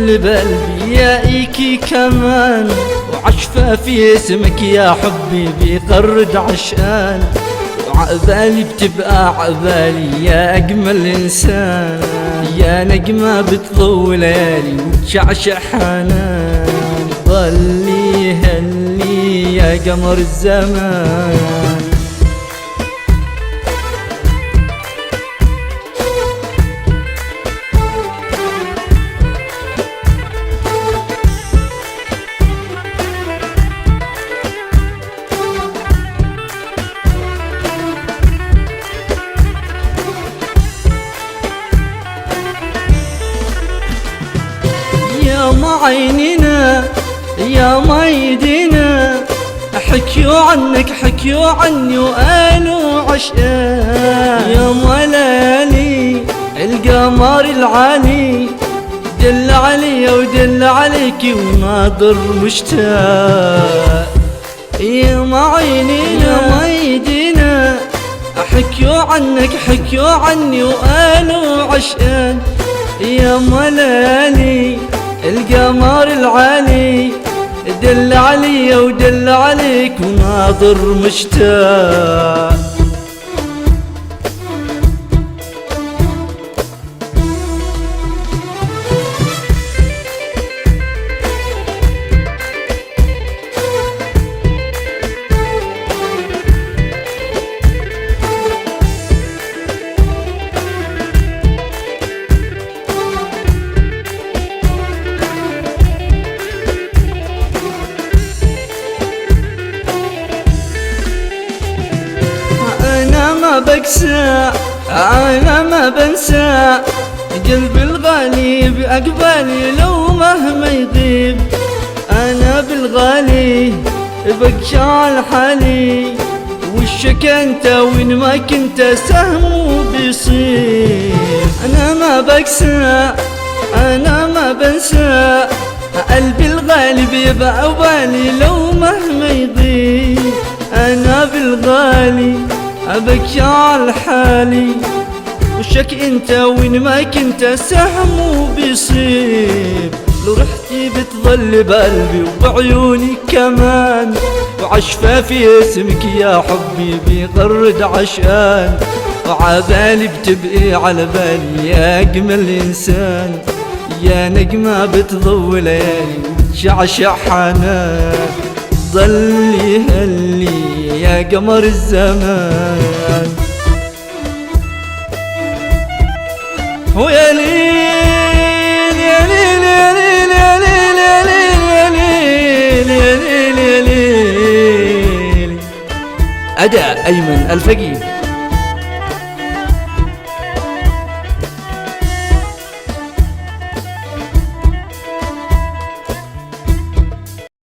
بتظل بقلبي يا إيكي كمان، وعشفة في اسمك يا حبي بيقرد عشقان، وعقبالي بتبقى عقبالي يا أجمل إنسان، يا نجمة بتضوي ليالي وتشعشع حنان، ضلي هلي يا قمر الزمان. يا ما عيننا يا ما يدينا، حكيوا عنك حكيوا عني وقالوا عشقان، يا ما ليالي القمر العالي دل علي ودل عليك وناظر مشتاق. يا ما عينينا يا ما يدينا، حكيوا عنك حكيوا عني وقالوا عشقان، يا ما ليالي القمر العالي دل علي ودل عليك وناظر مشتاق. ما بكسى أنا ما بنسى، قلبي الغالي بأقبالي لو مهما يغيب، أنا بالغالي بقشى على حالي، وشك أنت وين ما كنت سهم بيصيب. أنا ما بكسى أنا ما بنسى، قلبي الغالي بيبقى بالي لو مهما يغيب، أنا بالغالي أبكي على حالي، وشك انت وين ما كنت سهم بيصيب، لو رحتي بتظل بقلبي وبعيوني كمان، وعشفة في اسمك يا حبي بيغرد عشقان، وعبالي بتبقي على بالي يا أجمل إنسان، يا نجمة بتضوي ليالي وتشعشع حنان، ضلي هلي يا قمر الزمان. ويا ليل يا ليل يا ليل يا ليل يا ليل يا ليل يا ليل يا ليل. أداء أيمن الفقيه.